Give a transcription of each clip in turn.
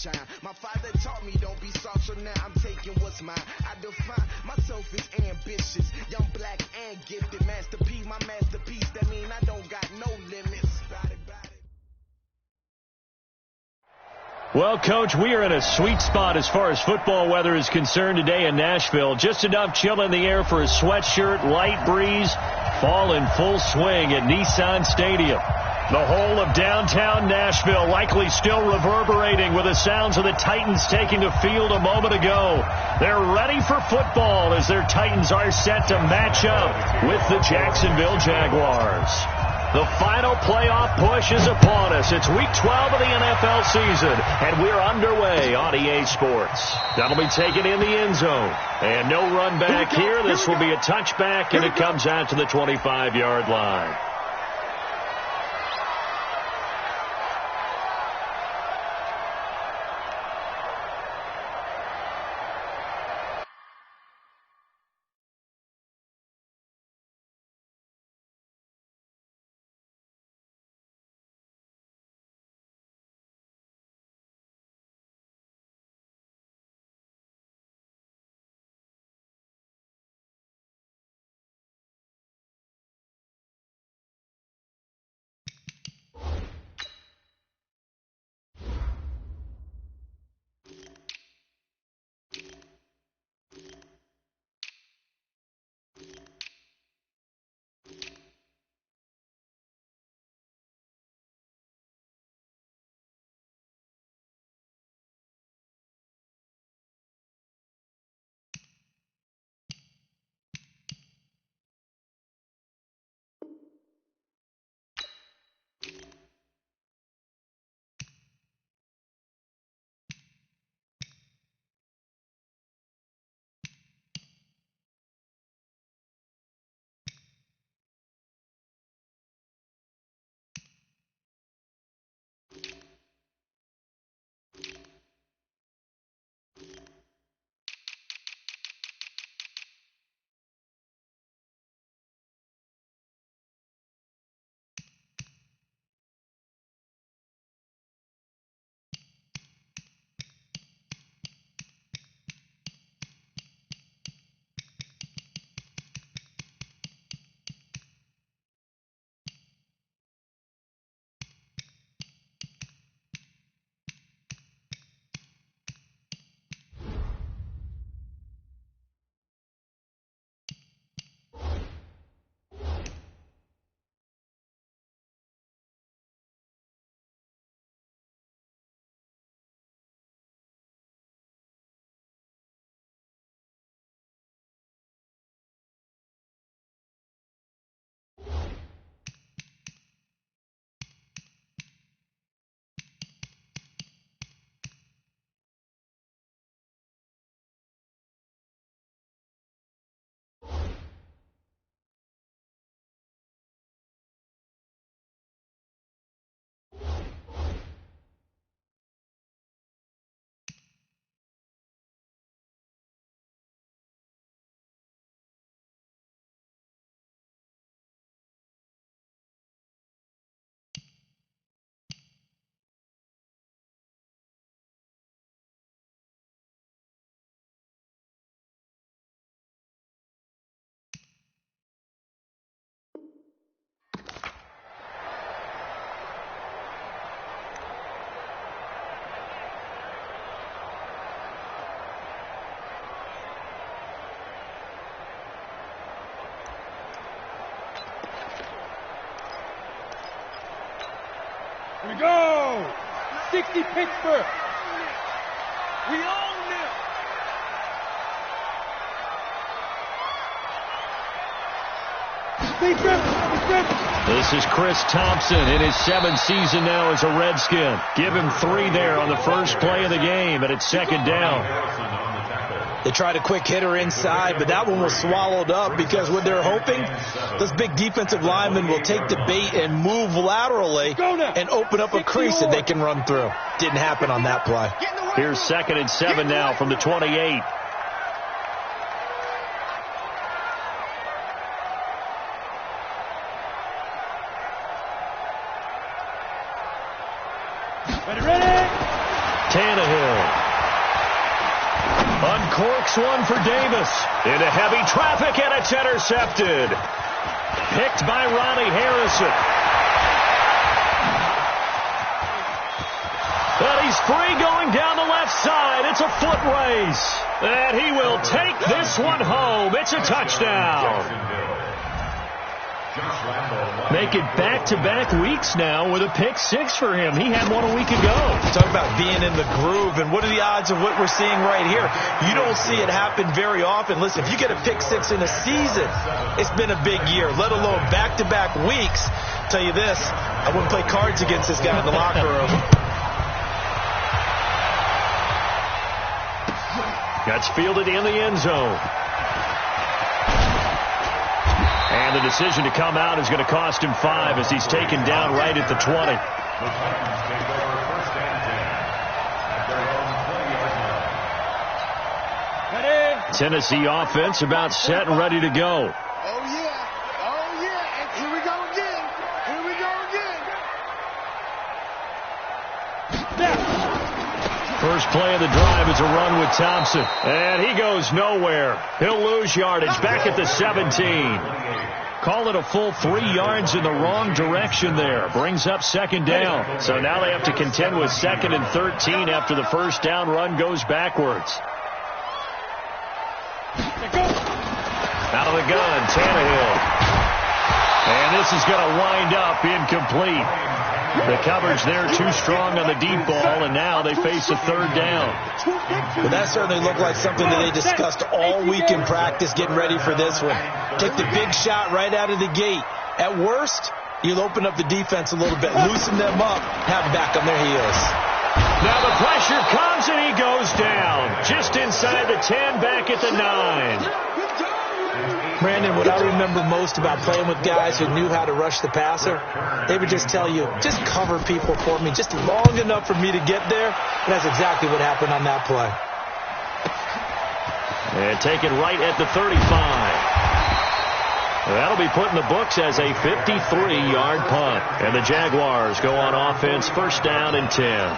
shine. My father taught me don't be soft, so now I'm taking what's mine. I define myself as ambitious, young, black, and gifted. Master P, my masterpiece, that mean I don't got no limits. Well, Coach, we are in a sweet spot as far as football weather is concerned today in Nashville. Just enough chill in the air for a sweatshirt, light breeze, fall in full swing at Nissan Stadium. The whole of downtown Nashville likely still reverberating with the sounds of the Titans taking the field a moment ago. They're ready for football as their Titans are set to match up with the Jacksonville Jaguars. The final playoff push is upon us. It's week 12 of the NFL season, and we're underway on EA Sports. That'll be taken in the end zone. And no run back here. This will be a touchback, and it comes out to the 25-yard line. Here we go! 60 Pittsburgh! We own it! This is Chris Thompson in his 7th season now as a Redskin. Give him 3 there on the first play of the game, and it's second down. They tried a quick hitter inside, but that one was swallowed up because what they're hoping, those big defensive linemen will take the bait and move laterally and open up a crease that they can run through. Didn't happen on that play. Here's 2nd and 7 now from the 28. Tannehill. Uncorks one for Davis. Into heavy traffic, and it's intercepted. Picked by Ronnie Harrison. But he's free going down the left side. It's a foot race. And he will take this one home. It's a touchdown. Make it back-to-back weeks now with a pick six for him. He had one a week ago. Talk about being in the groove, and what are the odds of what we're seeing right here? You don't see it happen very often. Listen, if you get a pick six in a season, it's been a big year, let alone back-to-back weeks. I'll tell you this, I wouldn't play cards against this guy in the locker room. That's fielded in the end zone. And the decision to come out is going to cost him 5 as he's taken down right at the 20. Tennessee offense about set and ready to go. Oh, yeah. And here we go again. First play of the drive is a run with Thompson. And he goes nowhere. He'll lose yardage back at the 17. Call it a full 3 yards in the wrong direction there. Brings up second down. So now they have to contend with 2nd and 13 after the first down run goes backwards. Out of the gun, Tannehill. And this is going to wind up incomplete. The coverage there too strong on the deep ball, and now they face a 3rd down. Well, that certainly looked like something that they discussed all week in practice getting ready for this one. Take the big shot right out of the gate. At worst, you'll open up the defense a little bit, loosen them up, have them back on their heels. Now the pressure comes, and he goes down. Just inside the 10, back at the 9. Brandon, what I remember most about playing with guys who knew how to rush the passer, they would just tell you, just cover people for me, just long enough for me to get there. And that's exactly what happened on that play. And take it right at the 35. That'll be put in the books as a 53-yard punt. And the Jaguars go on offense, 1st down and 10.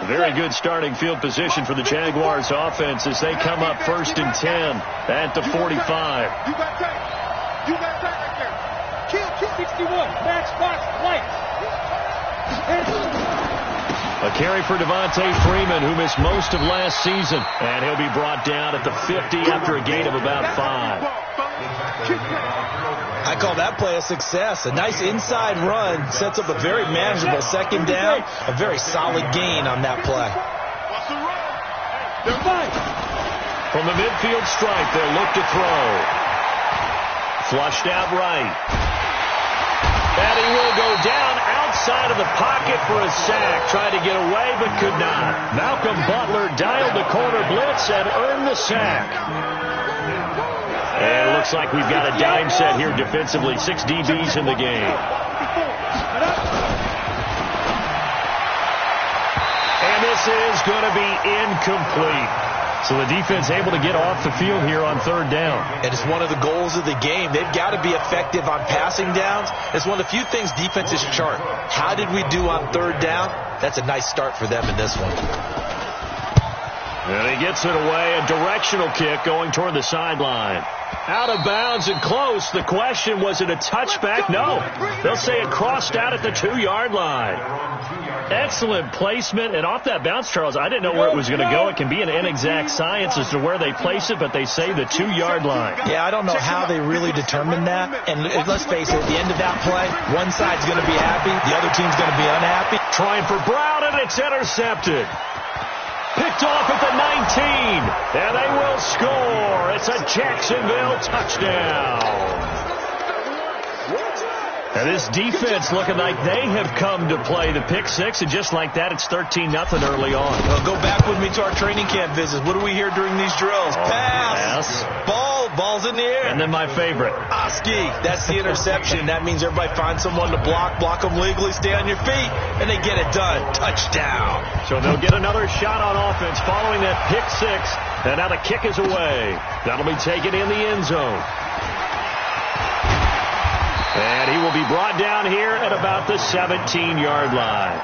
Very good starting field position for the Jaguars offense as they come up 1st and 10 at the 45. You got tape. right there. Kill. 61. Match box lights. A carry for Devontae Freeman, who missed most of last season. And he'll be brought down at the 50 after a gain of about 5. I call that play a success. A nice inside run sets up a very manageable 2nd down. A very solid gain on that play. From the midfield stripe, they'll look to throw. Flushed out right. And he will go down outside of the pocket for a sack. Tried to get away, but could not. Malcolm Butler dialed the corner blitz and earned the sack. And it looks like we've got a dime set here defensively. 6 DBs in the game. And this is going to be incomplete. So the defense able to get off the field here on 3rd down. And it's one of the goals of the game. They've got to be effective on passing downs. It's one of the few things defenses chart. How did we do on 3rd down? That's a nice start for them in this one. And he gets it away. A directional kick going toward the sideline. Out of bounds and close. The question, was it a touchback? No. They'll say it crossed out at the 2-yard line. Excellent placement. And off that bounce, Charles, I didn't know where it was going to go. It can be an inexact science as to where they place it, but they say the 2-yard line. Yeah, I don't know how they really determined that. And let's face it, at the end of that play, one side's going to be happy, the other team's going to be unhappy. Trying for Brown, and it's intercepted. Picked off at the 19, and they will score. It's a Jacksonville touchdown. And this defense looking like they have come to play the pick six, and just like that, it's 13-0 early on. Well, go back with me to our training camp visits. What do we hear during these drills? Pass. Ball's in the air. And then my favorite. Oski. That's the interception. That means everybody finds someone to block them legally, stay on your feet, and they get it done. Touchdown. So they'll get another shot on offense following that pick six, and now the kick is away. That'll be taken in the end zone. And he will be brought down here at about the 17-yard line.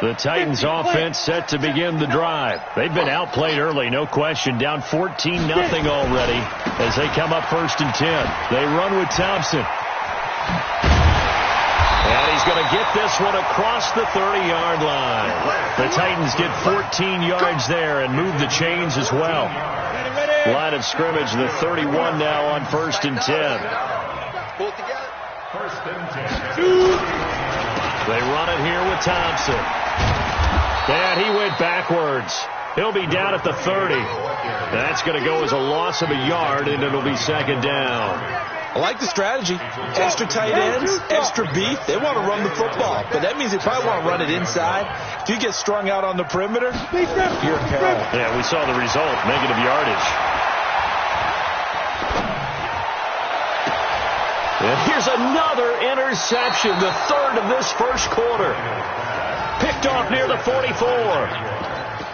The Titans offense set to begin the drive. They've been outplayed early, no question. Down 14-0 already as they come up 1st and 10. They run with Thompson. And he's going to get this one across the 30-yard line. The Titans get 14 yards there and move the chains as well. Line of scrimmage, the 31 now on 1st and 10. Pull it together. 1st and 10. They run it here with Thompson. And he went backwards. He'll be down at the 30. That's going to go as a loss of a yard, and it'll be 2nd down. I like the strategy. Extra tight ends, extra beef. They want to run the football, but that means they probably want to run it inside. If you get strung out on the perimeter, you're in peril. Yeah, we saw the result, negative yardage. And here's another interception, the 3rd of this 1st quarter. Picked off near the 44.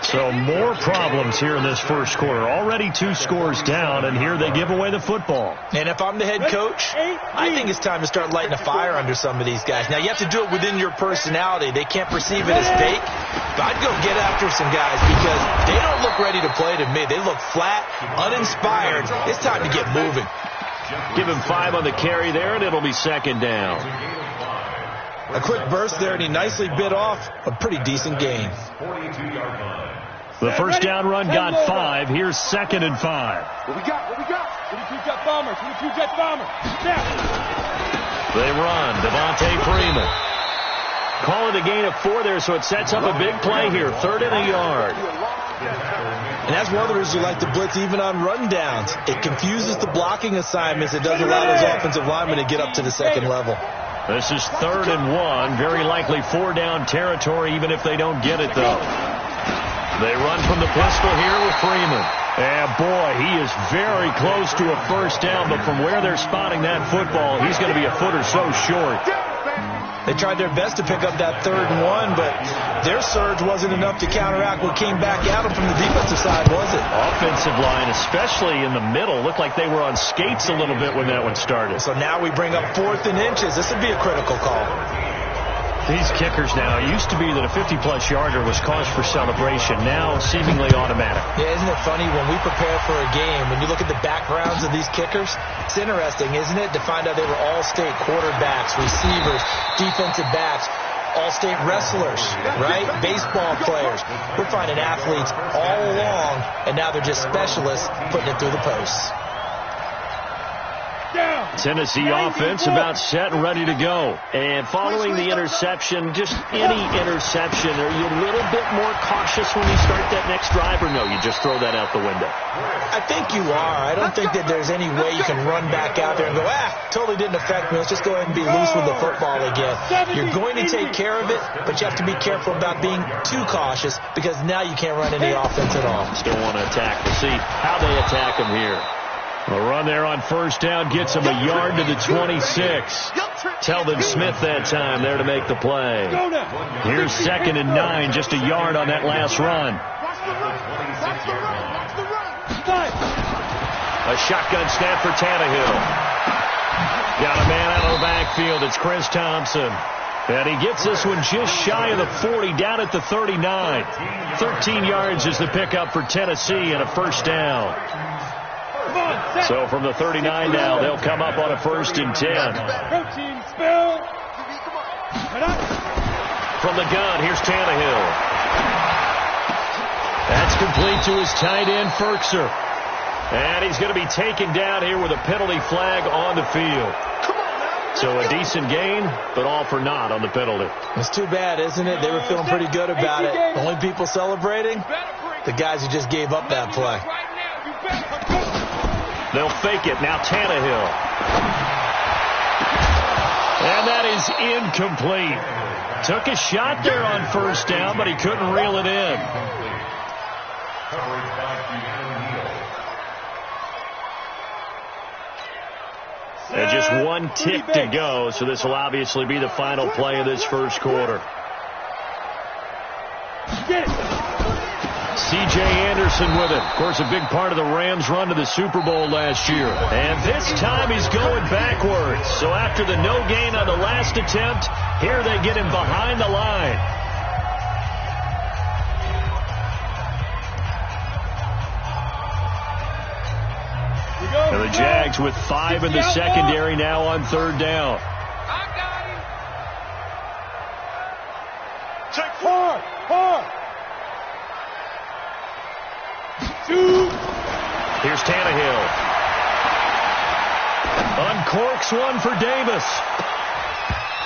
So more problems here in this 1st quarter. Already 2 scores down, and here they give away the football. And if I'm the head coach, I think it's time to start lighting a fire under some of these guys. Now, you have to do it within your personality. They can't perceive it as fake. But I'd go get after some guys because they don't look ready to play to me. They look flat, uninspired. It's time to get moving. Give him 5 on the carry there, and it'll be 2nd down. A quick burst there, and he nicely bit off a pretty decent gain. The 1st down run got 5. Here's 2nd and 5. What we got? 22 Jet Bomber. 22 Jet Bomber. Snap. They run. Devontae Freeman. Call it a gain of 4 there, so it sets up a big play here. 3rd and a yard. And that's one of the reasons you like to blitz even on run downs. It confuses the blocking assignments. It doesn't allow those offensive linemen to get up to the 2nd level. This is 3rd and 1. Very likely 4-down territory, even if they don't get it, though. They run from the pistol here with Freeman. And, boy, he is very close to a 1st down, but from where they're spotting that football, he's going to be a foot or so short. They tried their best to pick up that 3rd and 1, but their surge wasn't enough to counteract what came back at them from the defensive side, was it? Offensive line, especially in the middle, looked like they were on skates a little bit when that one started. So now we bring up 4th and inches. This would be a critical call. These kickers now, it used to be that a 50-plus yarder was cause for celebration. Now, seemingly automatic. Yeah, isn't it funny when we prepare for a game, when you look at the backgrounds of these kickers, it's interesting, isn't it, to find out they were all-state quarterbacks, receivers, defensive backs, all-state wrestlers, right? Baseball players. We're finding athletes all along, and now they're just specialists putting it through the posts. Tennessee offense about set and ready to go. And following the interception, just any interception, are you a little bit more cautious when you start that next drive, or no, you just throw that out the window? I think you are. I don't think that there's any way you can run back out there and go, totally didn't affect me. Let's just go ahead and be loose with the football again. You're going to take care of it, but you have to be careful about being too cautious because now you can't run any offense at all. Still want to attack. We'll see how they attack him here. A run there on 1st down gets him a yard to the 26. Telvin Smith that time there to make the play. Here's 2nd and 9, just a yard on that last run. A shotgun snap for Tannehill. Got a man out of the backfield. It's Chris Thompson. And he gets this one just shy of the 40, down at the 39. 13 yards is the pickup for Tennessee and a 1st down. So from the 39 now, they'll come up on a 1st and 10. From the gun, here's Tannehill. That's complete to his tight end, Firkser. And he's going to be taken down here with a penalty flag on the field. So a decent gain, but all for naught on the penalty. It's too bad, isn't it? They were feeling pretty good about it. Only people celebrating, the guys who just gave up that play. They'll fake it. Now Tannehill. And that is incomplete. Took a shot there on 1st down, but he couldn't reel it in. And just 1 tick to go, so this will obviously be the final play of this 1st quarter. C.J. Anderson with it. Of course, a big part of the Rams' run to the Super Bowl last year. And this time he's going backwards. So after the no gain on the last attempt, here they get him behind the line. And the Jags with 5 in the secondary now on 3rd down. Check hard. Here's Tannehill. Uncorks one for Davis.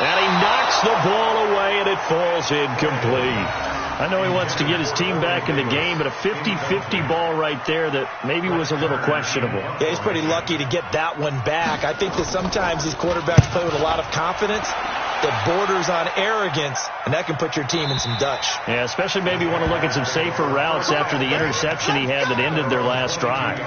And he knocks the ball away, and it falls incomplete. I know he wants to get his team back in the game, but a 50-50 ball right there that maybe was a little questionable. Yeah, he's pretty lucky to get that one back. I think that sometimes these quarterbacks play with a lot of confidence that borders on arrogance, and that can put your team in some Dutch. Yeah, especially maybe want to look at some safer routes after the interception he had that ended their last drive.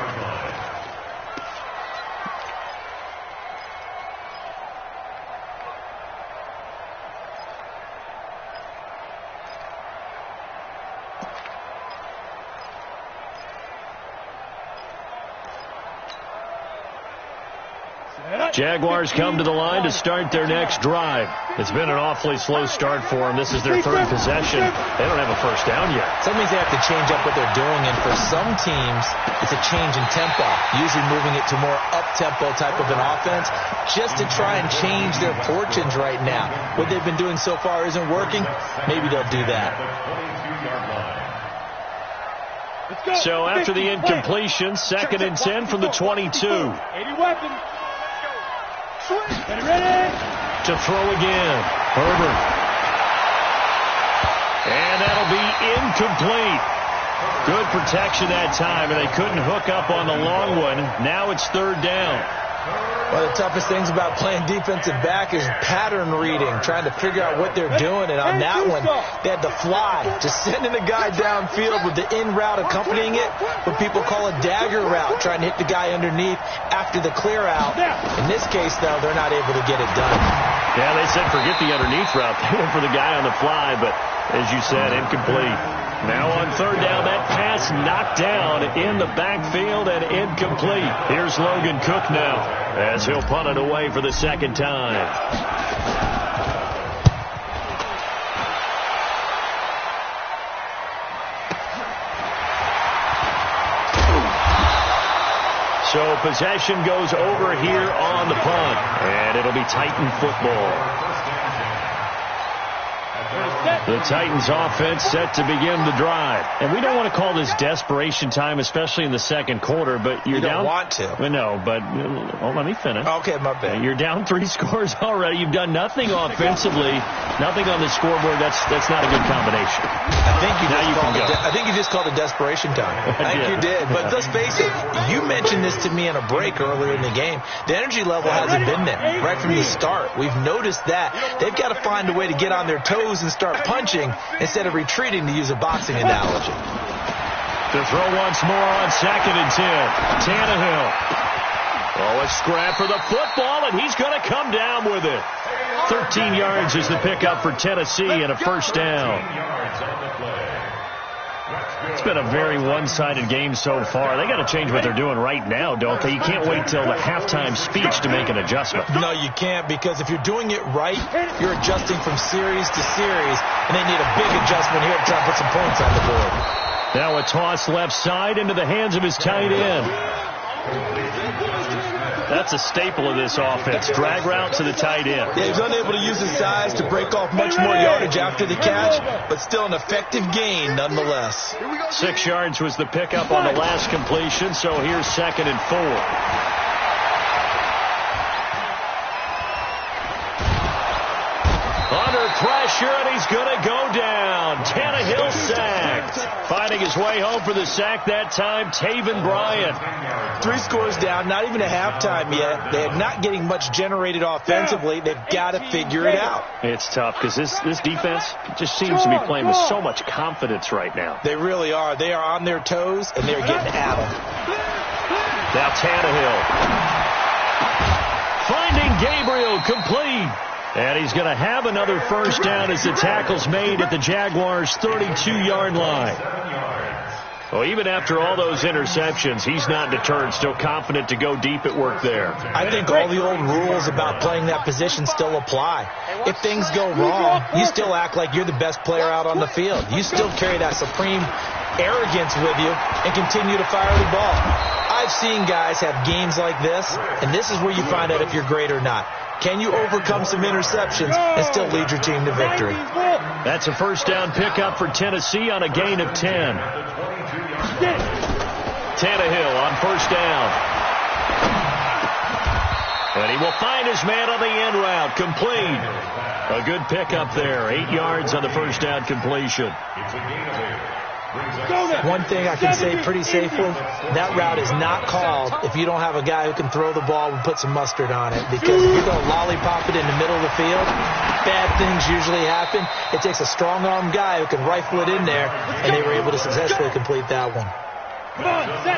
Jaguars come to the line to start their next drive. It's been an awfully slow start for them. This is their 3rd possession. They don't have a first down yet. Some means they have to change up what they're doing, and for some teams, it's a change in tempo, usually moving it to more up-tempo type of an offense, just to try and change their fortunes right now. What they've been doing so far isn't working. Maybe they'll do that. So after the incompletion, 2nd and 10 from the 22. 80 weapons. Ready? To throw again. Herbert. And that'll be incomplete. Good protection that time, and they couldn't hook up on the long one. Now it's 3rd down. One of the toughest things about playing defensive back is pattern reading, trying to figure out what they're doing. And on that one, they had to fly, just sending a guy downfield with the in route accompanying it, what people call a dagger route, trying to hit the guy underneath after the clear out. In this case, though, they're not able to get it done. Yeah, they said forget the underneath route. They went for the guy on the fly, but as you said, incomplete. Now on 3rd down, that pass knocked down in the backfield and incomplete. Here's Logan Cook now as he'll punt it away for the 2nd time. So possession goes over here on the punt, and it'll be Titan football. The Titans offense set to begin the drive. And we don't want to call this desperation time, especially in the 2nd quarter, but you're down. You don't want to. No, but let me finish. Okay, my bad. You're down 3 scores already. You've done nothing offensively, nothing on the scoreboard. That's not a good combination. I think you just called it desperation time. I think you did. But let's face it, you mentioned this to me in a break earlier in the game. The energy level hasn't been there right from the start. We've noticed that. They've got to find a way to get on their toes and start punching instead of retreating, to use a boxing analogy. To throw once more on 2nd and 10. Tannehill. Oh, a scrap for the football, and he's going to come down with it. 13 yards is the pickup for Tennessee and a 1st down. It's been a very one-sided game so far. They got to change what they're doing right now, don't they? You can't wait till the halftime speech to make an adjustment. No, you can't, because if you're doing it right, you're adjusting from series to series, and they need a big adjustment here to try to put some points on the board. Now a toss left side into the hands of his tight end. That's a staple of this offense. Drag route to the tight end. Yeah, he's unable to use his size to break off much more yardage after the catch, but still an effective gain nonetheless. 6 yards was the pickup on the last completion, so here's 2nd and 4. Under pressure, and he's going to go down. Tannehill sacked. Finding his way home for the sack that time, Taven Bryan. 3 scores down, not even a halftime yet. They're not getting much generated offensively. They've got to figure it out. It's tough because this defense just seems to be playing with so much confidence right now. They really are. They are on their toes, and they're getting at them. Now Tannehill. Finding Gabriel, complete. And he's going to have another 1st down as the tackle's made at the Jaguars' 32-yard line. Well, even after all those interceptions, he's not deterred, still confident to go deep at work there. I think all the old rules about playing that position still apply. If things go wrong, you still act like you're the best player out on the field. You still carry that supreme arrogance with you and continue to fire the ball. I've seen guys have games like this, and this is where you find out if you're great or not. Can you overcome some interceptions and still lead your team to victory? That's a first down pickup for Tennessee on a gain of 10. Tannehill on first down. And he will find his man on the end route. Complete. A good pickup there. 8 yards on the first down completion. One thing I can say pretty safely, that route is not called if you don't have a guy who can throw the ball and put some mustard on it. Because if you're going to lollipop it in the middle of the field, bad things usually happen. It takes a strong-arm guy who can rifle it in there, and they were able to successfully complete that one.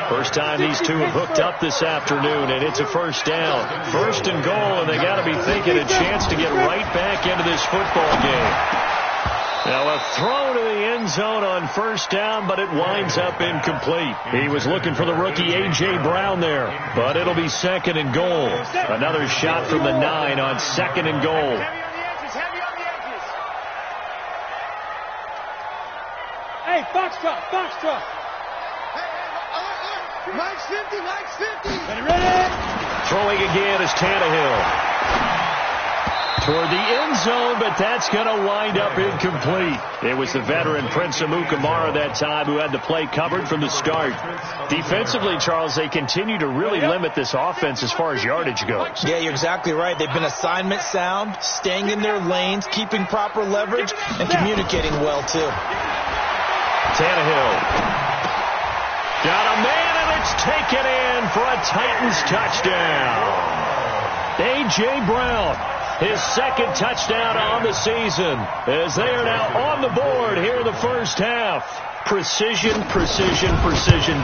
First time these two have hooked up this afternoon, and it's a first down. First and goal, and they got to be thinking a chance to get right back into this football game. Now a throw to the end zone on first down, but it winds up incomplete. He was looking for the rookie A.J. Brown there, but it'll be second and goal. Another shot from the 9 on second and goal. Hey, Foxtrot. Mike's 50. Ready? Throwing again is Tannehill. Toward the end zone, but that's going to wind up incomplete. It was the veteran Prince Amukamara that time who had the play covered from the start. Defensively, Charles, they continue to really limit this offense as far as yardage goes. Yeah, you're exactly right. They've been assignment sound, staying in their lanes, keeping proper leverage, and communicating well, too. Tannehill. Got a man, and it's taken in for a Titans touchdown. A.J. Brown. His second touchdown on the season as they are now on the board here in the first half. Precision.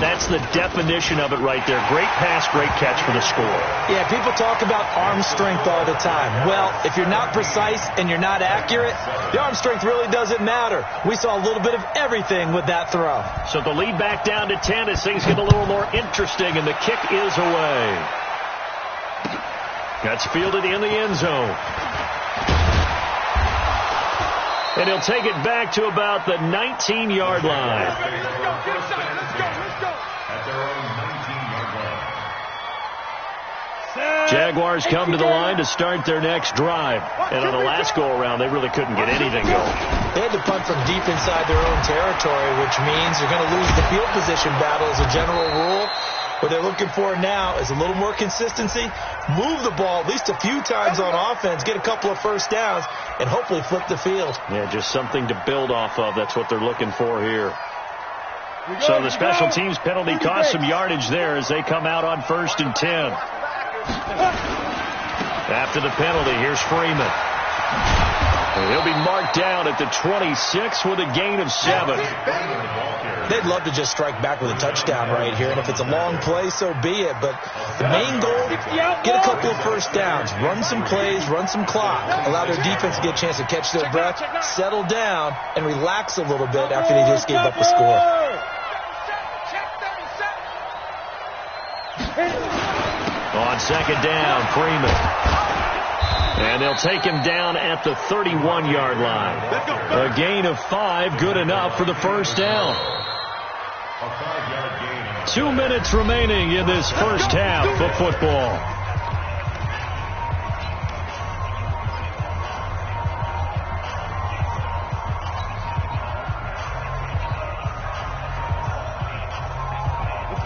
That's the definition of it right there. Great pass, great catch for the score. Yeah, people talk about arm strength all the time. Well, if you're not precise and you're not accurate, the arm strength really doesn't matter. We saw a little bit of everything with that throw. So the lead back down to 10 as things get a little more interesting, and the kick is away. That's fielded in the end zone. And he'll take it back to about the 19-yard line. Let's go. Jaguars come to the line to start their next drive. And on the last go-around, they really couldn't get anything going. They had to punt from deep inside their own territory, which means you're going to lose the field position battle as a general rule. What they're looking for now is a little more consistency, move the ball at least a few times on offense, get a couple of first downs, and hopefully flip the field. Yeah, just something to build off of. That's what they're looking for here. So the special teams penalty cost some yardage there as they come out on 1st and 10. After the penalty, here's Freeman. And he'll be marked down at the 26 with a gain of 7. They'd love to just strike back with a touchdown right here, and if it's a long play, so be it. But the main goal, get a couple of first downs, run some plays, run some clock, allow their defense to get a chance to catch their breath, settle down, and relax a little bit after they just gave up the score. On second down, Freeman. And they'll take him down at the 31-yard line. A gain of 5, good enough for the first down. 2 minutes remaining in this first half of football.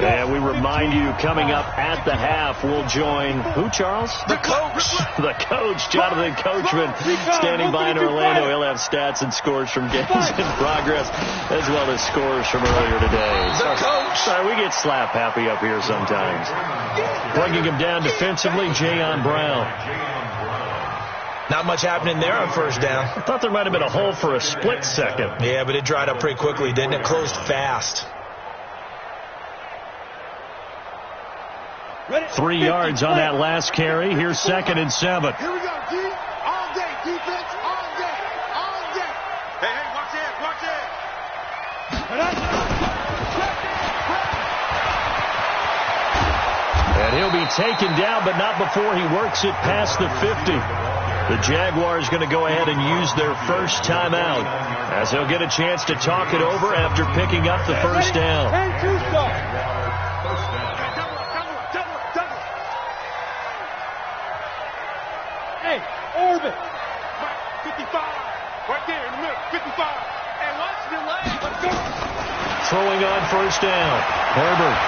And we remind you, coming up at the half, we'll join who, Charles? The coach. The coach, Jonathan Coachman, standing by in Orlando. He'll have stats and scores from games in progress, as well as scores from earlier today. The coach. Sorry, we get slap happy up here sometimes. Bringing him down defensively, Jayon Brown. Not much happening there on first down. I thought there might have been a hole for a split second. Yeah, but it dried up pretty quickly, didn't it? Closed fast. 3 yards on that last carry. Here's 2nd and 7. Here we go, D. All day, defense, all day. Hey, watch it. And he'll be taken down, but not before he works it past the 50. The Jaguars going to go ahead and use their first timeout as they'll get a chance to talk it over after picking up the first down. Hey, orbit. 55. Right there in the middle. 55. And watch the leg. Let's go. Throwing on first down. Herbert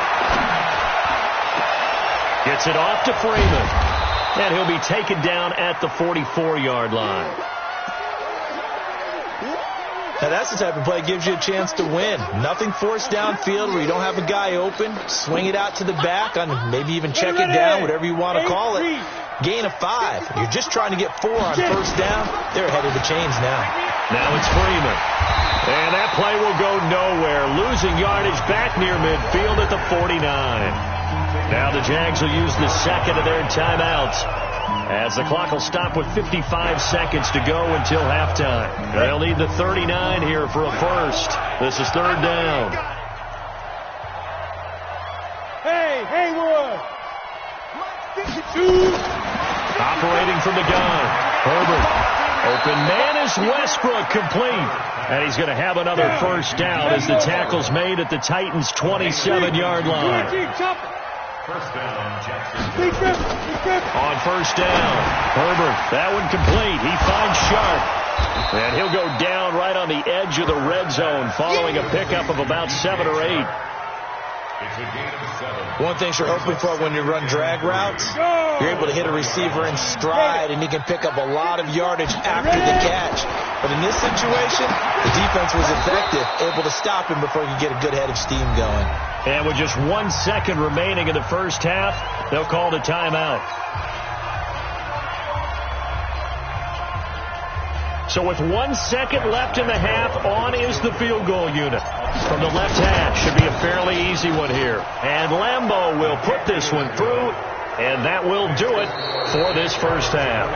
gets it off to Freeman. And he'll be taken down at the 44-yard line. Now that's the type of play that gives you a chance to win. Nothing forced downfield where you don't have a guy open. Swing it out to the back, on maybe even check it down, whatever you want to call it. Gain of 5. You're just trying to get 4 on first down. They're ahead of the chains now. Now it's Freeman. And that play will go nowhere. Losing yardage back near midfield at the 49. Now the Jags will use the second of their timeouts as the clock will stop with 55 seconds to go until halftime. They'll need the 39 here for a first. This is third down. Hey, Haywood. Operating from the gun. Herbert. Open man is Westbrook, complete. And he's going to have another first down as the tackle's made at the Titans' 27-yard line. First down, Jackson. On first down, Herbert, that one complete. He finds Sharp. And he'll go down right on the edge of the red zone following a pickup of about 7 or 8. One thing you're hoping for when you run drag routes, you're able to hit a receiver in stride, and he can pick up a lot of yardage after the catch. But in this situation, the defense was effective, able to stop him before he could get a good head of steam going. And with just 1 second remaining in the first half, they'll call the timeout. So with 1 second left in the half, on is the field goal unit. From the left hash, should be a fairly easy one here. And Lambeau will put this one through, and that will do it for this first half.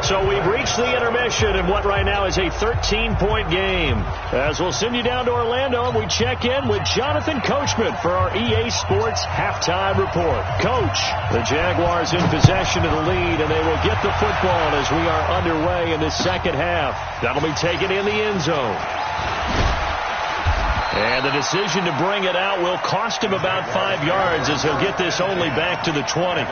So we've reached the intermission in what right now is a 13-point game. As we'll send you down to Orlando, and we check in with Jonathan Coachman for our EA Sports Halftime Report. Coach, the Jaguars in possession of the lead, and they will get the football as we are underway in the second half. That'll be taken in the end zone. And the decision to bring it out will cost him about 5 yards as he'll get this only back to the 20.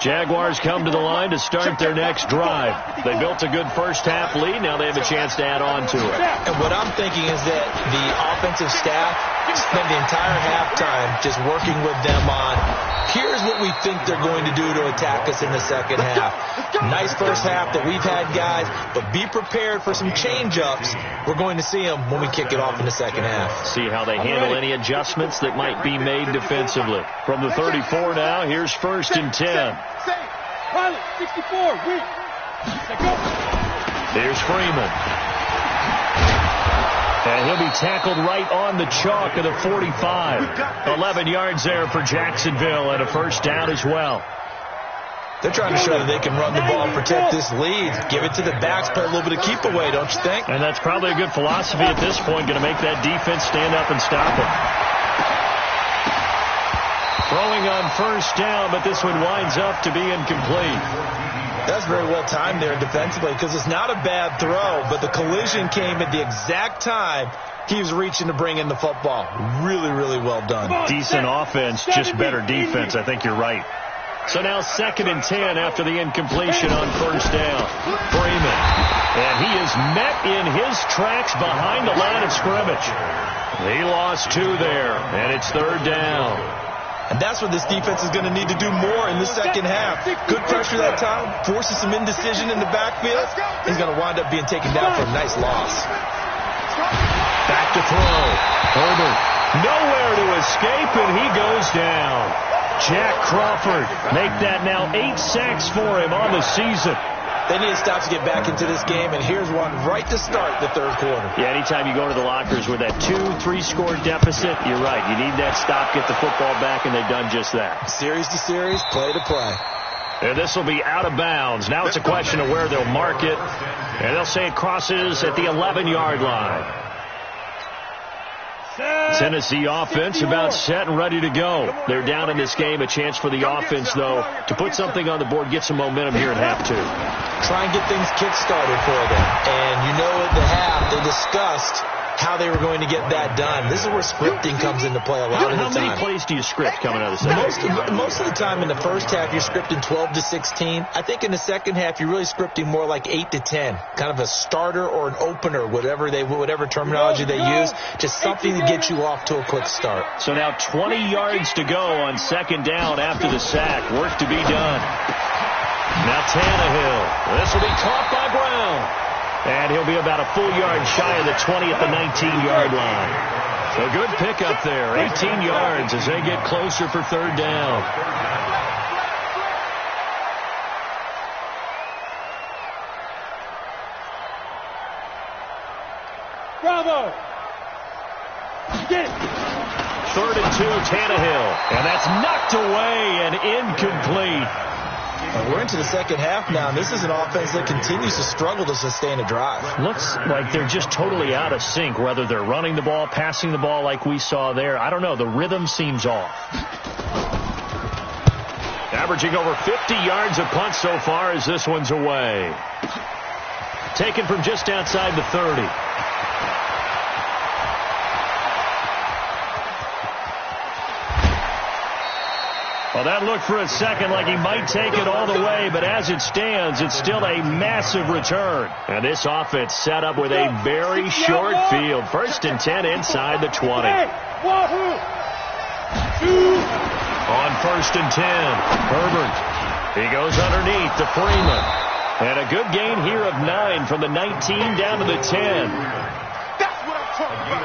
Jaguars come to the line to start their next drive. They built a good first half lead. Now they have a chance to add on to it. And what I'm thinking is that the offensive staff spent the entire halftime just working with them on, here's what we think they're going to do to attack us in the second half. Nice first half that we've had, guys, but be prepared for some change-ups. We're going to see them when we kick it off in the second half. See how they handle any adjustments that might be made defensively. From the 34 now, here's first and 10. Pilot, 64, weak. Here's Freeman. And he'll be tackled right on the chalk of the 45. 11 yards there for Jacksonville and a first down as well. They're trying to show that they can run the ball and protect this lead. Give it to the backs, play a little bit of keep away, don't you think? And that's probably a good philosophy at this point, going to make that defense stand up and stop it. Throwing on first down, but this one winds up to be incomplete. That's very well timed there defensively because it's not a bad throw, but the collision came at the exact time he was reaching to bring in the football. Really, really well done. Decent offense, just better defense. I think you're right. So now second and 10 after the incompletion on first down. Freeman. And he is met in his tracks behind the line of scrimmage. He lost 2 there, and it's third down. And that's what this defense is going to need to do more in the second half. Good pressure that time, forces some indecision in the backfield. He's going to wind up being taken down for a nice loss. Back to throw. Herbert nowhere to escape, and he goes down. Jack Crawford make that now 8 sacks for him on the season. They need to stop to get back into this game, and here's one right to start the third quarter. Yeah, anytime you go to the lockers with that 2-3 score deficit, you're right. You need that stop, get the football back, and they've done just that. Series to series, play to play. And this will be out of bounds. Now it's a question of where they'll mark it. And they'll say it crosses at the 11-yard line. Tennessee offense about set and ready to go. They're down in this game. A chance for the offense, though, to put something on the board, get some momentum here in half two. Try and get things kick-started for them. And you know at the half they discussed how they were going to get that done. This is where scripting comes into play a lot of the time. How many plays do you script coming out of the second? Most of the time in the first half, you're scripting 12 to 16. I think in the second half, you're really scripting more like 8 to 10. Kind of a starter or an opener, whatever terminology they use. Just something to get you off to a quick start. So now 20 yards to go on second down after the sack. Work to be done. Now Tannehill. This will be caught by Brown. And he'll be about a full yard shy of the 20 at the 19-yard line. So good pickup there. 18 yards as they get closer for third down. Bravo! Get it! 3rd and 2, Tannehill. And that's knocked away and incomplete. We're into the second half now, and this is an offense that continues to struggle to sustain a drive. Looks like they're just totally out of sync, whether they're running the ball, passing the ball like we saw there. I don't know. The rhythm seems off. Averaging over 50 yards a punt so far as this one's away. Taken from just outside the 30. Well, that looked for a second like he might take it all the way, but as it stands, it's still a massive return. And this offense set up with a very short field. 1st and 10 inside the 20. On 1st and 10, Herbert. He goes underneath to Freeman. And a good gain here of 9 from the 19 down to the 10.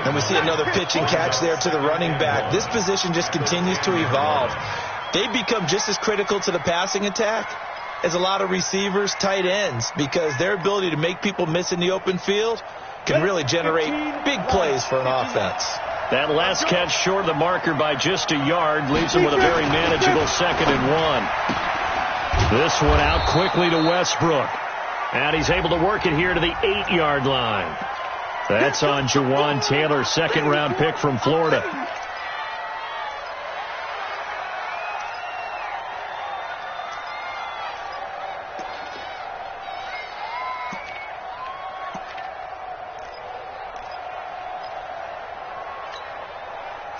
And we see another pitch and catch there to the running back. This position just continues to evolve. They become just as critical to the passing attack as a lot of receivers, tight ends, because their ability to make people miss in the open field can really generate big plays for an offense. That last catch short of the marker by just a yard leaves him with a very manageable 2nd and 1. This one out quickly to Westbrook. And he's able to work it here to the 8-yard line. That's on Jawan Taylor, 2nd-round pick from Florida.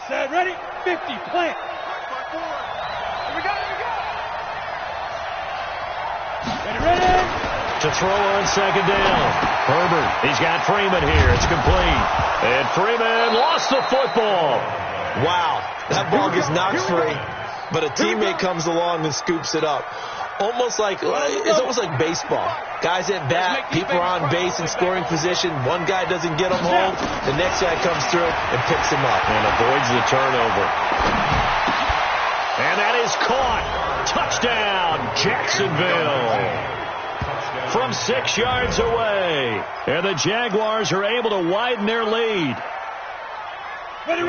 Set, ready, 50, plant. Here we go, here we go. Ready. To throw on 2nd down. Herbert, he's got Freeman here. It's complete. And Freeman lost the football. Wow, that ball gets knocked free, but a teammate comes along and scoops it up. It's almost like baseball. Guys at bat, people are on base in scoring position. One guy doesn't get him home. The next guy comes through and picks him up. And avoids the turnover. And that is caught. Touchdown, Jacksonville. From 6 yards away. And the Jaguars are able to widen their lead. Ready.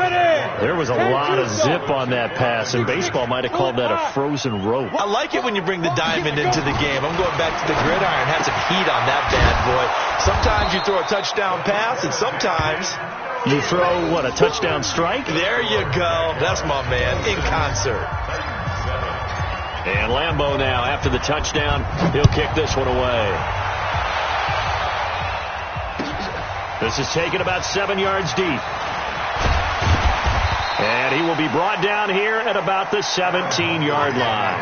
There was a lot of zip on that pass, and baseball might have called that a frozen rope. I like it when you bring the diamond into the game. I'm going back to the gridiron. Had some heat on that bad boy. Sometimes you throw a touchdown pass, and sometimes you throw, what, a touchdown strike? There you go. That's my man, in concert. And Lambeau now, after the touchdown, he'll kick this one away. This is taken about 7 yards deep. And he will be brought down here at about the 17-yard line.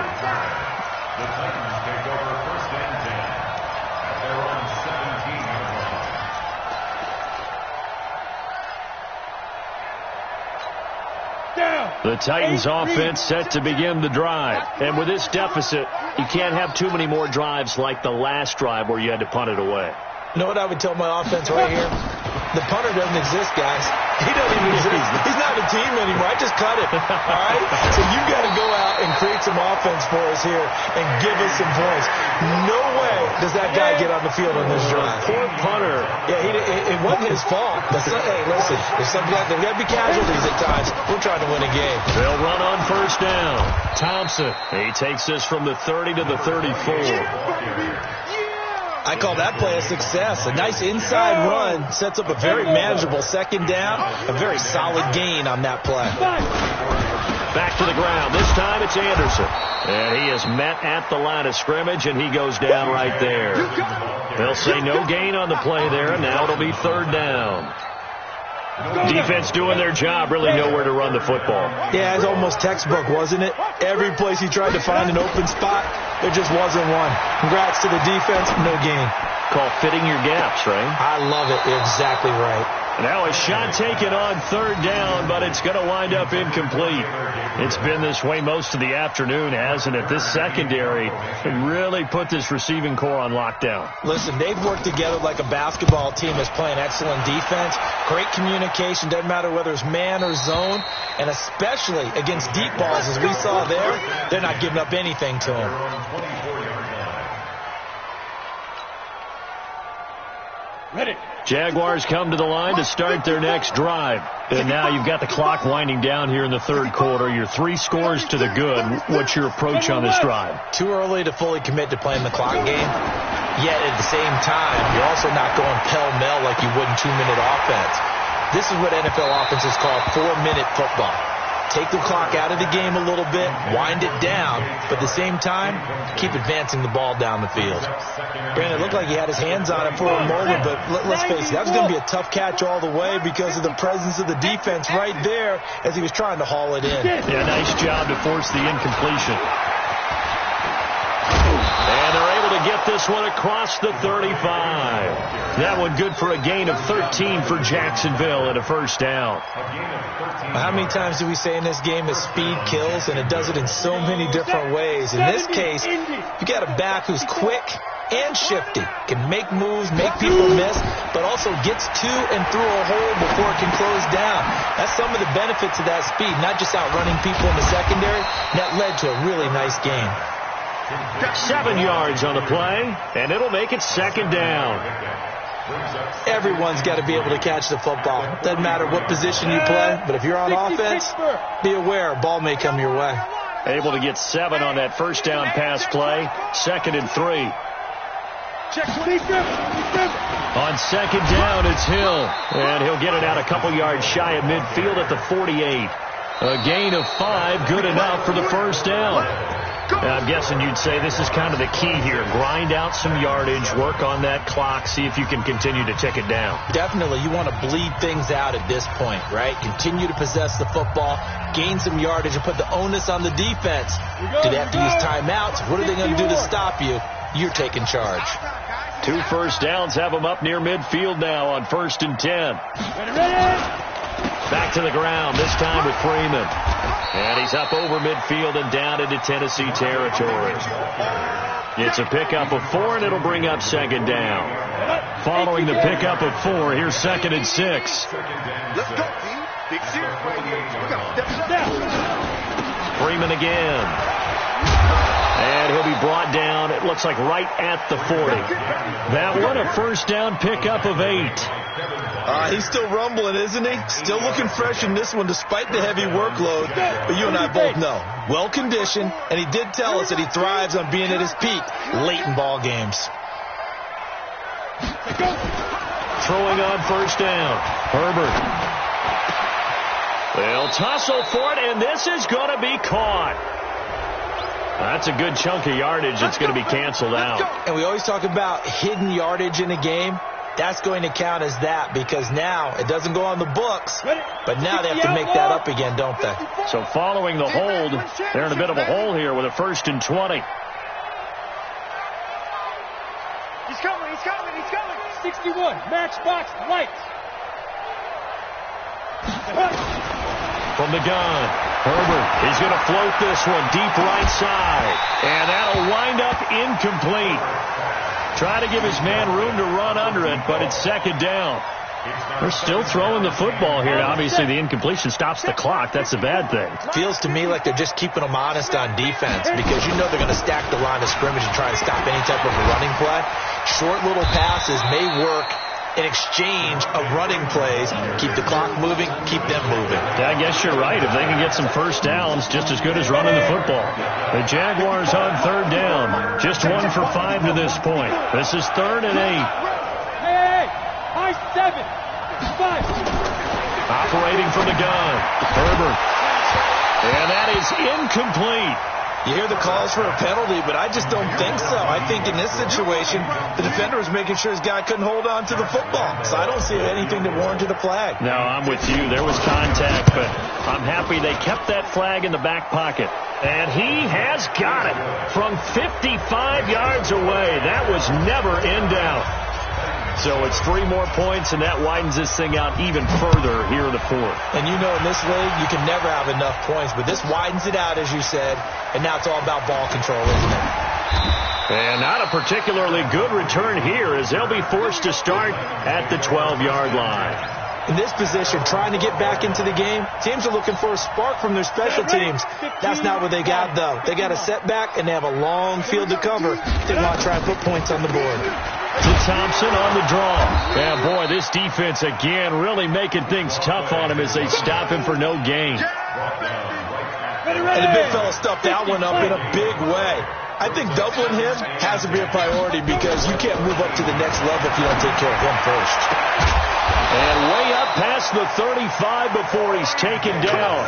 The Titans take over 1st and 10 at their own 17-yard line. The Titans offense set to begin the drive. And with this deficit, you can't have too many more drives like the last drive where you had to punt it away. You know what I would tell my offense right here? The punter doesn't exist, guys. He doesn't even exist. He's not a team anymore. I just cut it. All right? So you've got to go out and create some offense for us here and give us some points. No way does that guy get on the field on this drive. Poor punter. Yeah, it wasn't his fault. But hey, listen, there's got to be casualties at times. We're trying to win a game. They'll run on first down. Thompson. He takes this from the 30 to the 34. I call that play a success. A nice inside run sets up a very manageable second down. A very solid gain on that play. Back to the ground. This time it's Anderson. And he is met at the line of scrimmage, and he goes down right there. They'll say no gain on the play there, and now it'll be third down. Defense doing their job, really nowhere to run the football. Yeah, it's almost textbook, wasn't it? Every place he tried to find an open spot, there just wasn't one. Congrats to the defense, no gain. Call fitting your gaps, right? I love it. Exactly right. Now a shot taken on third down, but it's going to wind up incomplete. It's been this way most of the afternoon, hasn't it? This secondary really put this receiving core on lockdown. Listen, they've worked together like a basketball team that's playing excellent defense. Great communication, doesn't matter whether it's man or zone, and especially against deep balls, as we saw there, they're not giving up anything to them. Ready. Jaguars come to the line to start their next drive. And now you've got the clock winding down here in the third quarter. You're 3 scores to the good. What's your approach on this drive? Too early to fully commit to playing the clock game. Yet at the same time, you're also not going pell-mell like you would in 2-minute offense. This is what NFL offenses call 4-minute football. Take the clock out of the game a little bit, wind it down, but at the same time, keep advancing the ball down the field. Brandon, it looked like he had his hands on it for a moment, but let's face it, that was going to be a tough catch all the way because of the presence of the defense right there as he was trying to haul it in. Yeah, nice job to force the incompletion. And they're able to get this one across the 35. That one good for a gain of 13 for Jacksonville and a first down. How many times do we say in this game that speed kills, and it does it in so many different ways? In this case, you got a back who's quick and shifty, can make moves, make people miss, but also gets to and through a hole before it can close down. That's some of the benefits of that speed, not just outrunning people in the secondary. That led to a really nice game. 7 yards on the play, and it'll make it second down. Everyone's got to be able to catch the football. Doesn't matter what position you play, but if you're on offense, be aware a ball may come your way. Able to get 7 on that first down pass play. 2nd and 3. On second down, it's Hill, and he'll get it out a couple yards shy of midfield at the 48. A gain of 5, good enough for the first down. Now, I'm guessing you'd say this is kind of the key here. Grind out some yardage, work on that clock, see if you can continue to tick it down. Definitely. You want to bleed things out at this point, right? Continue to possess the football, gain some yardage, and put the onus on the defense. Do they have to use timeouts? What are they going to do to stop you? You're taking charge. 2 first downs have them up near midfield now on 1st and 10. Back to the ground, this time with Freeman. And he's up over midfield and down into Tennessee territory. It's a pickup of 4, and it'll bring up second down. Following the pickup of 4, here's 2nd and 6. Let's go, team. Big zero. We got to step it down. Freeman again. And he'll be brought down, it looks like right at the 40. That one, a first down pickup of 8. He's still rumbling, isn't he? Still looking fresh in this one despite the heavy workload. But you and I both know, well-conditioned, and he did tell us that he thrives on being at his peak late in ball games. Throwing on first down, Herbert. They'll tussle for it, and this is going to be caught. That's a good chunk of yardage that's going to be canceled out. And we always talk about hidden yardage in a game. That's going to count as that because now it doesn't go on the books, but now they have to make that up again, don't they? So following the hold, they're in a bit of a hole here with a 1st and 20. He's coming, he's coming, he's coming. 61, matchbox, lights. From the gun, Herbert, he's going to float this one deep right side, and that'll wind up incomplete. Try to give his man room to run under it, but it's second down. They're still throwing the football here. Obviously, the incompletion stops the clock. That's a bad thing. Feels to me like they're just keeping them honest on defense because you know they're going to stack the line of scrimmage and try to stop any type of a running play. Short little passes may work in exchange of running plays. Keep the clock moving, keep them moving. Yeah, I guess you're right. If they can get some first downs, just as good as running the football. The Jaguars on third down. Just 1 for 5 to this point. This is 3rd and 8. Hey, high 7, 5. Operating from the gun. Herbert. And that is incomplete. You hear the calls for a penalty, but I just don't think so. I think in this situation, the defender was making sure his guy couldn't hold on to the football. So I don't see anything that warranted a flag. No, I'm with you. There was contact, but I'm happy they kept that flag in the back pocket. And he has got it from 55 yards away. That was never in doubt. So it's 3 more points, and that widens this thing out even further here in the 4th. And you know in this league, you can never have enough points, but this widens it out, as you said, and now it's all about ball control, isn't it? And not a particularly good return here as they'll be forced to start at the 12-yard line. In this position, trying to get back into the game, teams are looking for a spark from their special teams. That's not what they got, though. They got a setback, and they have a long field to cover. They want to try and put points on the board. To Thompson on the draw. Yeah, boy, this defense again really making things tough on him as they stop him for no gain. And the big fella stuffed that one up in a big way. I think doubling him has to be a priority because you can't move up to the next level if you don't take care of him first. And way up past the 35 before he's taken down.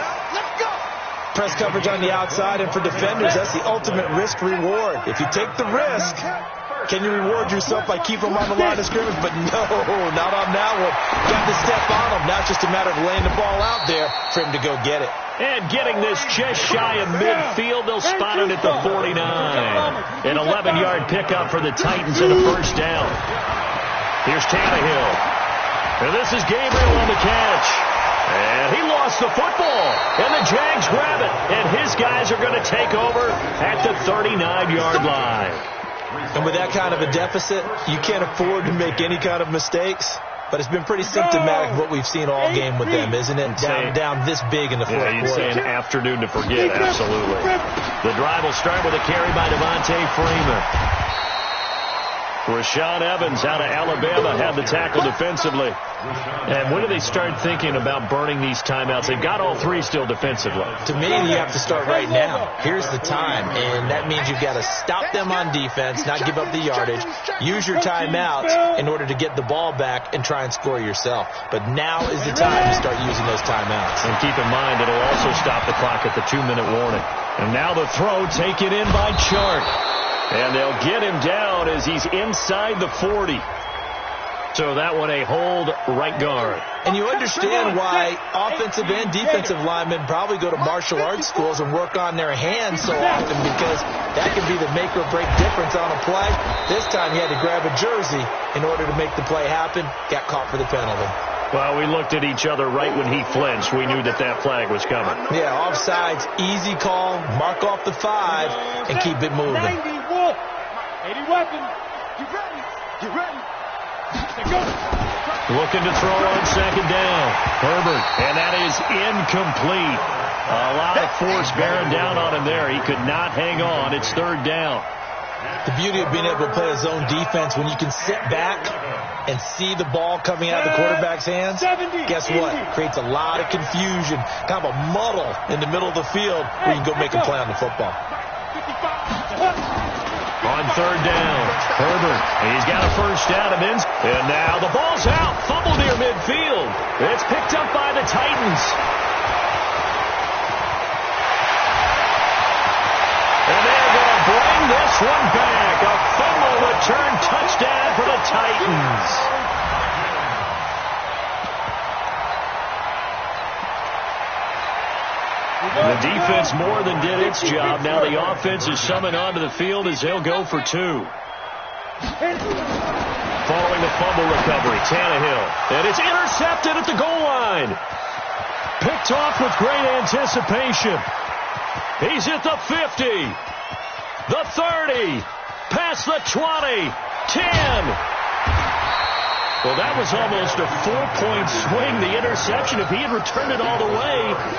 Press coverage on the outside, and for defenders, that's the ultimate risk-reward. If you take the risk, can you reward yourself by keeping him on the line of scrimmage? But no, not on that one. Got to step on him. Now it's just a matter of laying the ball out there for him to go get it. And getting this just shy of midfield, they'll spot it at the 49. An 11-yard pickup for the Titans and a first down. Here's Tannehill. And this is Gabriel on the catch. And he lost the football. And the Jags grab it. And his guys are going to take over at the 39-yard line. And with that kind of a deficit, you can't afford to make any kind of mistakes. But it's been pretty symptomatic of what we've seen all game with them, isn't it? Down this big in the fourth quarter. You'd say an afternoon to forget, absolutely. The drive will start with a carry by Devontae Freeman. Rashaan Evans out of Alabama had the tackle defensively. And when do they start thinking about burning these timeouts? They've got all 3 still defensively. To me, you have to start right now. Here's the time, and that means you've got to stop them on defense, not give up the yardage, use your timeouts in order to get the ball back and try and score yourself. But now is the time to start using those timeouts. And keep in mind, it'll also stop the clock at the 2-minute warning. And now the throw taken in by Chark. And they'll get him down as he's inside the 40. So that one a hold right guard. And you understand why offensive and defensive linemen probably go to martial arts schools and work on their hands so often, because that can be the make or break difference on a play. This time he had to grab a jersey in order to make the play happen. Got caught for the penalty. Well, we looked at each other right when he flinched. We knew that that flag was coming. Yeah, offsides, easy call, mark off the 5, and keep it moving. 90 wolf, 80 weapons. Get ready, get ready. Looking to throw on second down. Herbert, and that is incomplete. A lot of force bearing down on him there. He could not hang on. It's 3rd down. The beauty of being able to play a zone defense, when you can sit back and see the ball coming out of the quarterback's hands, guess what? Creates a lot of confusion, kind of a muddle in the middle of the field where you can go make a play on the football. On 3rd down, Herbert, he's got a first down and now the ball's out, fumble near midfield. It's picked up by the Titans. And they're going to bring this one back. A fumble return touchdown for the Titans. The defense more than did its job. Now the offense is summoned onto the field as they'll go for 2. Following the fumble recovery, Tannehill. And it's intercepted at the goal line. Picked off with great anticipation. He's at the 50. The 30. Past the 20. 10. Well, that was almost a 4-point swing. The interception, if he had returned it all the way,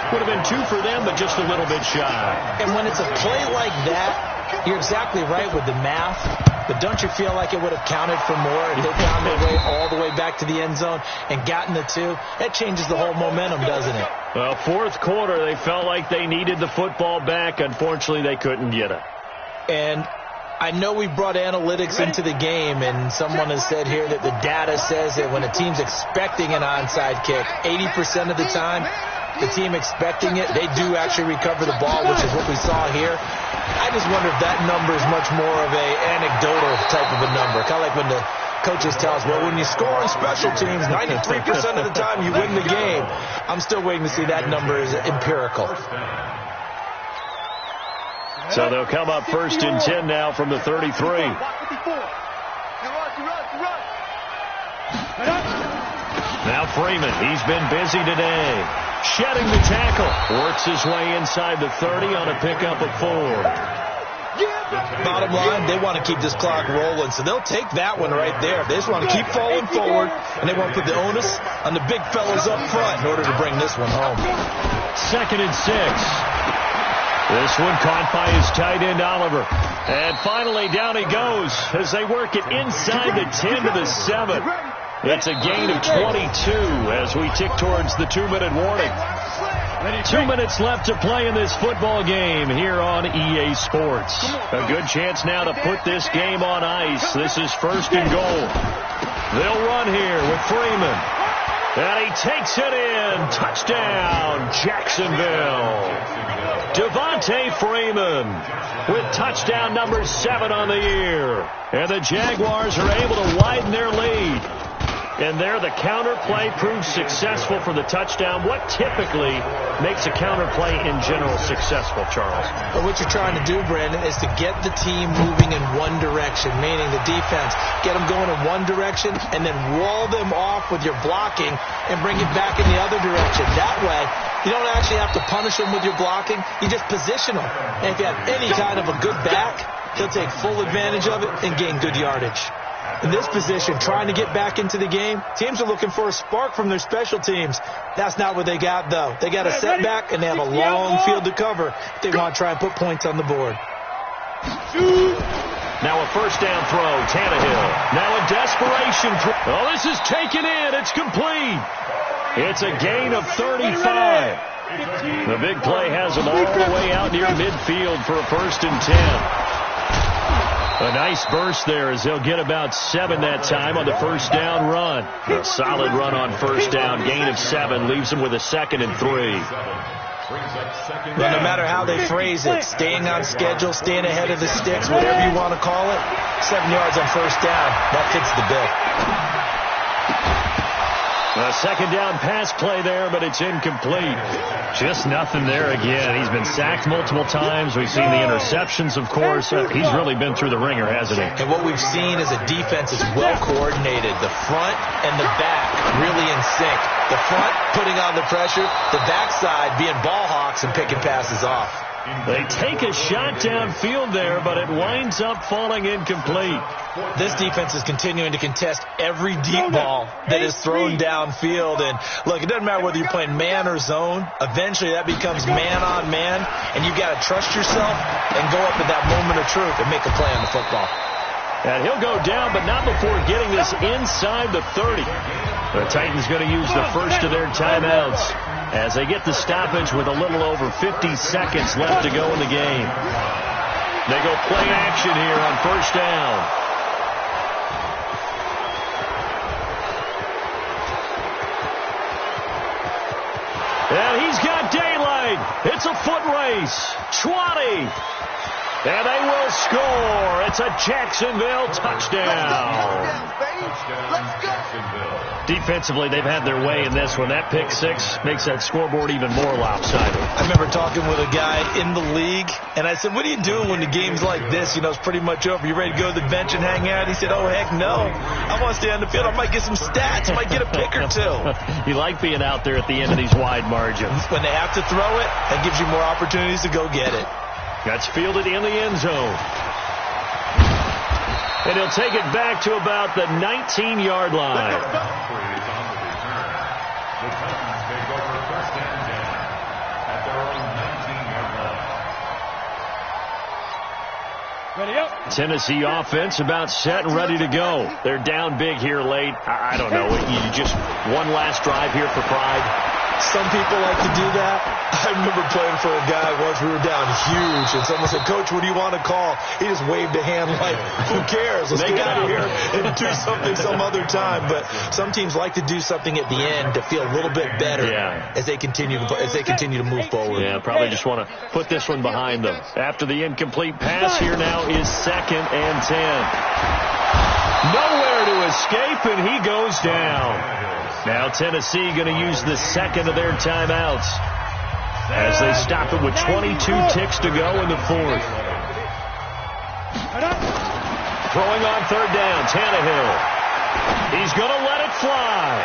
would have been 2 for them, but just a little bit shy. And when it's a play like that, you're exactly right with the math. But don't you feel like it would have counted for more if they found their way all the way back to the end zone and gotten the 2? That changes the whole momentum, doesn't it? Well, fourth quarter, they felt like they needed the football back. Unfortunately, they couldn't get it. And I know we brought analytics into the game, and someone has said here that the data says that when a team's expecting an onside kick, 80% of the time, the team expecting it, they do actually recover the ball, which is what we saw here. I just wonder if that number is much more of a anecdotal type of a number. Kind of like when the coaches tell us, well, when you score on special teams, 93% of the time you win the game. I'm still waiting to see that number is empirical. So they'll come up 1st and 10 now from the 33. Now Freeman, he's been busy today. Shedding the tackle. Works his way inside the 30 on a pickup of 4. Bottom line, they want to keep this clock rolling, so they'll take that one right there. They just want to keep falling forward, and they want to put the onus on the big fellas up front in order to bring this one home. 2nd and 6. This one caught by his tight end, Oliver. And finally, down he goes as they work it inside the 10 to the 7. It's a gain of 22 as we tick towards the 2-minute warning. 2 minutes left to play in this football game here on EA Sports. A good chance now to put this game on ice. This is 1st and goal. They'll run here with Freeman. And he takes it in. Touchdown, Jacksonville. Devontae Freeman with touchdown number 7 on the year. And the Jaguars are able to widen their lead. And there the counter play proves successful for the touchdown. What typically makes a counter play in general successful, Charles? Well, what you're trying to do, Brandon, is to get the team moving in one direction, meaning the defense. Get them going in one direction and then roll them off with your blocking and bring it back in the other direction. That way, you don't actually have to punish them with your blocking. You just position them. And if you have any kind of a good back, they'll take full advantage of it and gain good yardage. In this position, trying to get back into the game, teams are looking for a spark from their special teams. That's not what they got, though. They got a setback, and they have a long field to cover if they want to try and put points on the board. Now a 1st down throw, Tannehill. Now a desperation throw. Oh, this is taken in. It's complete. It's a gain of 35. The big play has them all the way out near midfield for a 1st and 10. A nice burst there as they'll get about 7 that time on the 1st down run. A solid run on 1st down. Gain of 7 leaves them with a 2nd and 3. Well, no matter how they phrase it, staying on schedule, staying ahead of the sticks, whatever you want to call it, 7 yards on 1st down, that fits the bill. A 2nd down pass play there, but it's incomplete. Just nothing there again. He's been sacked multiple times. We've seen the interceptions, of course. He's really been through the ringer, hasn't he? And what we've seen is a defense that's well coordinated. The front and the back really in sync. The front putting on the pressure, the backside being ball hawks and picking passes off. They take a shot downfield there, but it winds up falling incomplete. This defense is continuing to contest every deep ball that is thrown downfield. And, look, it doesn't matter whether you're playing man or zone. Eventually that becomes man on man, and you've got to trust yourself and go up at that moment of truth and make a play on the football. And he'll go down, but not before getting this inside the 30. The Titans going to use the first of their timeouts as they get the stoppage with a little over 50 seconds left to go in the game. They go play action here on 1st down. And he's got daylight. It's a foot race. 20. And they will score. It's a Jacksonville touchdown. Defensively, they've had their way in this one. That pick 6 makes that scoreboard even more lopsided. I remember talking with a guy in the league, and I said, what are you doing when the game's like this? You know, it's pretty much over. You ready to go to the bench and hang out? He said, oh, heck no. I want to stay on the field. I might get some stats. I might get a pick or 2. You like being out there at the end of these wide margins. When they have to throw it, that gives you more opportunities to go get it. That's fielded in the end zone. And he'll take it back to about the 19-yard line. Is on the return. The Titans take over first and 10 at their own 19-yard line. Ready up. Tennessee offense about set and ready to go. They're down big here late. I don't know. You just one last drive here for pride. Some people like to do that. I remember playing for a guy once. We were down huge, and someone said, "Coach, what do you want to call?" He just waved a hand like, "Who cares? Let's get out of here and do something some other time." But some teams like to do something at the end to feel a little bit better as they continue to move forward. Yeah, probably just want to put this one behind them. After the incomplete pass, here now is 2nd and 10. Nowhere to escape, and he goes down. Now Tennessee going to use the second of their timeouts as they stop it with 22 ticks to go in the 4th. Throwing on 3rd down, Tannehill. He's going to let it fly.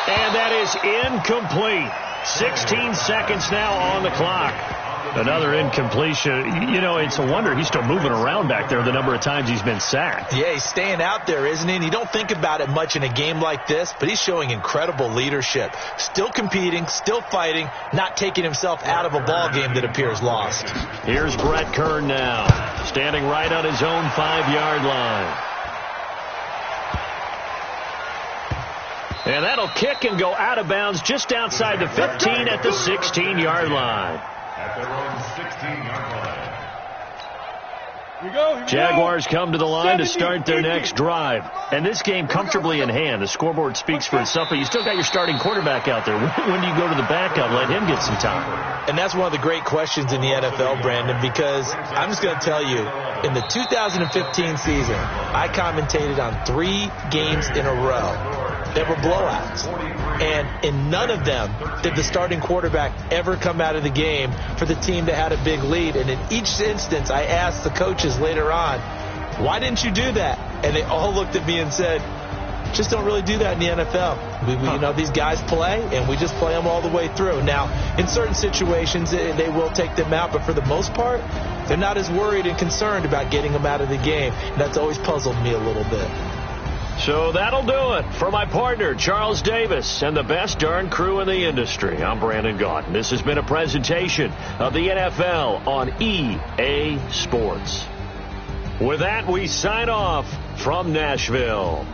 And that is incomplete. 16 seconds now on the clock. Another incompletion. You know, it's a wonder he's still moving around back there the number of times he's been sacked. Yeah, he's staying out there, isn't he? And you don't think about it much in a game like this, but he's showing incredible leadership. Still competing, still fighting, not taking himself out of a ball game that appears lost. Here's Brett Kern now, standing right on his own 5-yard line. And that'll kick and go out of bounds just outside the 15 at the 16-yard line. At their own 16-yard line. Jaguars come to the line to start their next drive. And this game comfortably in hand. The scoreboard speaks for itself, but you still got your starting quarterback out there. When do you go to the backup, let him get some time? And that's one of the great questions in the NFL, Brandon, because I'm just going to tell you, in the 2015 season, I commentated on 3 games in a row that were blowouts. And in none of them did the starting quarterback ever come out of the game for the team that had a big lead. And in each instance, I asked the coaches later on, why didn't you do that? And they all looked at me and said, just don't really do that in the NFL. You know, these guys play, and we just play them all the way through. Now, in certain situations, they will take them out, but for the most part, they're not as worried and concerned about getting them out of the game. And that's always puzzled me a little bit. So that'll do it for my partner, Charles Davis, and the best darn crew in the industry. I'm Brandon Gaudin. This has been a presentation of the NFL on EA Sports. With that, we sign off from Nashville.